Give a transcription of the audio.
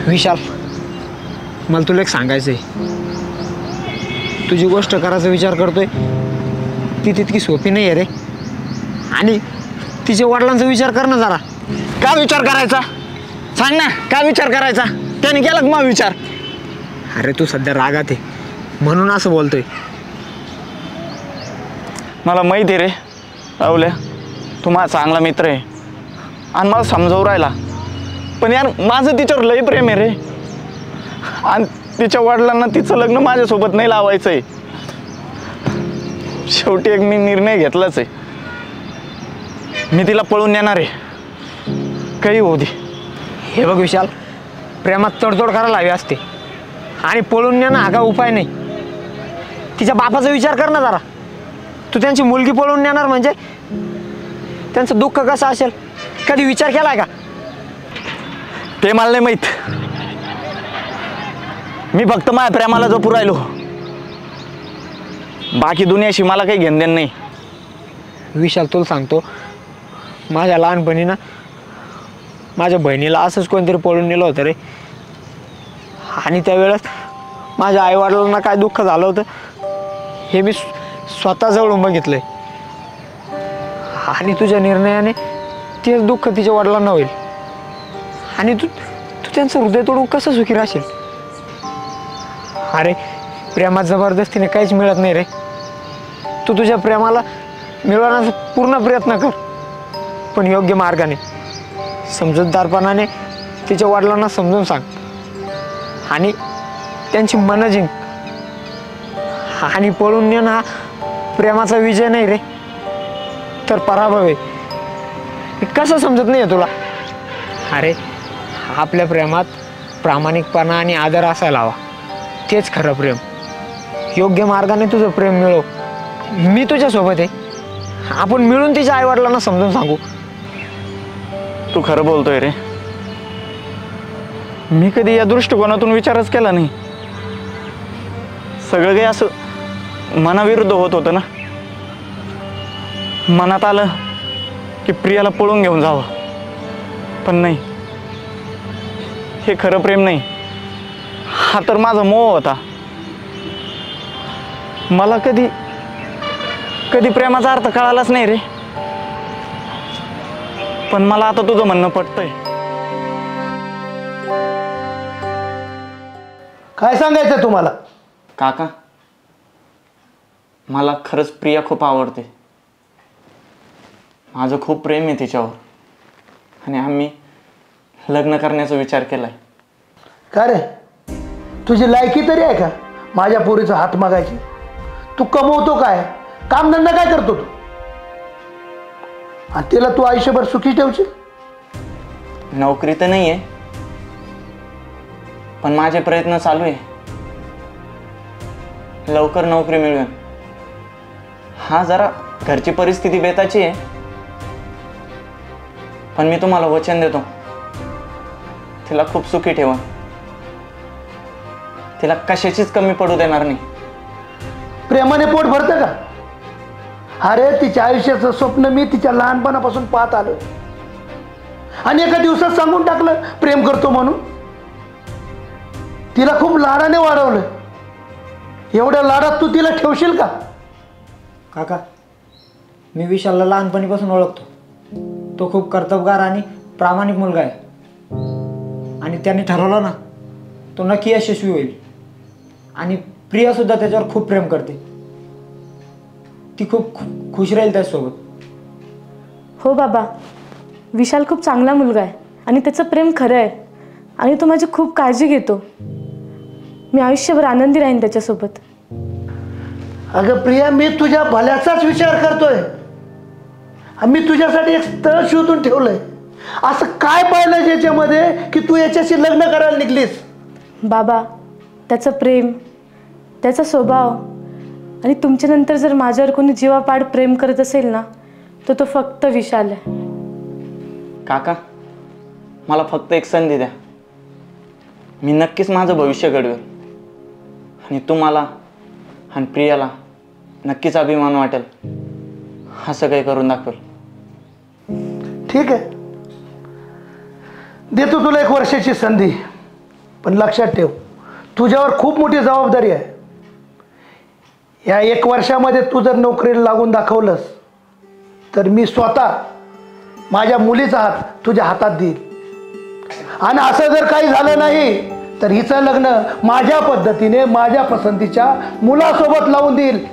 विशाल, मला तुला एक सांगायचं आहे. तुझी गोष्ट करायचा विचार करतोय ती तितकी सोपी नाही आहे रे. आणि तिच्या वडिलांचा विचार कर ना जरा. का विचार करायचा सांग ना, का विचार करायचा? त्याने केला मग विचार. अरे तू सध्या रागात आहे म्हणून असं बोलतोय. मला माहिती आहे रे राहुल्या, तू माझा चांगला मित्र आहे आणि मला समजावून राहिला. पण यार माझं तिच्यावर लई प्रेम आहे रे. आणि तिच्या वडिलांना तिचं लग्न माझ्यासोबत नाही लावायचं आहे. शेवटी एक मी निर्णय घेतलाच आहे. मी तिला पळून नेणार आहे, काही होऊ दे. हे बघ विशाल, प्रेमात तडतोड करायला हवी असते आणि पळून नेणं हा का उपाय नाही. तिच्या बापाचा विचार कर ना जरा. तू त्यांची मुलगी पळून नेणार म्हणजे त्यांचं दुःख कसं असेल, कधी विचार केलाय का? ते मला नाही माहीत. मी फक्त माझ्या प्रेमाला जपू राहिलो. बाकी दुनियाशी मला काही घेणं देणं नाही. विशाल तुला सांगतो, माझ्या लहानपणी ना माझ्या बहिणीला असंच कोणतरी पळून नेलं होतं रे. आणि त्यावेळेस माझ्या आईवडिलांना काय दुःख झालं होतं हे मी स्वतः जवळून बघितलंय. आणि तुझ्या निर्णयाने तेच दुःख तिच्या वडिलांना होईल. आणि तू तू त्यांचं हृदय तोडून कसं सुखी राहशील? अरे प्रेमात जबरदस्तीने काहीच मिळत नाही रे. तू तुझ्या प्रेमाला मिळवण्याचा पूर्ण प्रयत्न कर, पण योग्य मार्गाने, समजूतदारपणाने तिच्या वडिलांना समजून सांग आणि त्यांची मनं जिंक. आणि पळून नेणं हा प्रेमाचा विजय नाही रे, तर पराभव आहे. हे कसं समजत नाही आहे तुला? अरे आपल्या प्रेमात प्रामाणिकपणा आणि आदर असायला हवा, तेच खरं प्रेम. योग्य मार्गाने तुझं प्रेम मिळव. मी तुझ्यासोबत आहे. आपण मिळून तिच्या आईवडिलांना समजून सांगू. तू खरं बोलतोय रे. मी कधी या दृष्टिकोनातून विचारच केला नाही. सगळं काही असं मनाविरुद्ध होत होतं ना. मनात आलं की प्रियाला पळून घेऊन जावं, पण नाही, हे खरं प्रेम नाही. हा तर माझा मोह होता. मला कधी कधी प्रेमाचा अर्थ कळालाच नाही रे. पण मला आता तुझं म्हणणं पटतंय. काय सांगायचं तुम्हाला? काका, मला खरंच प्रिया खूप आवडते. माझं खूप प्रेम आहे तिच्यावर आणि आम्ही लग्न करण्याचा विचार केलाय. का रे, तुझी लायकी तरी आहे का माझ्या पोरीचा हात मागायची? तू कमवतो काय, कामधंदा काय करतो तू? आणि तिला तू आयुष्यभर सुखी ठेवशील? नोकरी तर नाही आहे, पण माझे प्रयत्न चालू आहे. लवकर नोकरी मिळवेन. हा जरा घरची परिस्थिती बेताची आहे, पण मी तुम्हाला वचन देतो, तिला खूप सुखी ठेवा. तिला कशाचीच कमी पडू देणार नाही. प्रेमाने पोट भरतं का? अरे तिच्या आयुष्याचं स्वप्न मी तिच्या लहानपणापासून पाहत आलो आणि एका दिवसात सांगून टाकलं प्रेम करतो म्हणून. तिला खूप लाडाने वाढवलं. एवढ्या लाडात तू तिला ठेवशील का? काका, मी विशालला लहानपणीपासून ओळखतो. तो खूप कर्तबगार आणि प्रामाणिक मुलगा आहे. आणि त्याने ठरवलं ना, तो नक्की यशस्वी होईल. आणि प्रियासुद्धा त्याच्यावर खूप प्रेम करते. ती खूप खुश राहील त्याच्यासोबत. हो बाबा, विशाल खूप चांगला मुलगा आहे आणि त्याचं प्रेम खरं आहे आणि तो माझी खूप काळजी घेतो. मी आयुष्यभर आनंदी राहीन त्याच्यासोबत. अगं प्रिया, मी तुझ्या भल्याचाच विचार करतोय. मी तुझ्यासाठी एक स्थळ शोधून ठेवलंय. असं काय पाहिलं ज्याच्यामध्ये की तू याच्याशी लग्न करायला निघलीस? बाबा, त्याचं प्रेम, त्याचा स्वभाव आणि तुमच्यानंतर जर माझ्यावर कोणी जीवापाड प्रेम करत असेल ना, तर तो फक्त विशाल आहे. काका, मला फक्त एक संधी द्या. मी नक्कीच माझं भविष्य घडवेल आणि तुम्हाला आणि प्रियाला नक्कीच अभिमान वाटेल. असं काही करून दाखवेल. ठीक आहे, देतो तुला 1 वर्षाची संधी. पण लक्षात ठेव, तुझ्यावर खूप मोठी जबाबदारी आहे. या 1 वर्षामध्ये तू जर नोकरीला लागून दाखवलंस तर मी स्वतः माझ्या मुलीचा हात तुझ्या हातात देईल. आणि असं जर काही झालं नाही तर हिचं लग्न माझ्या पद्धतीने माझ्या पसंतीच्या मुलासोबत लावून देईल.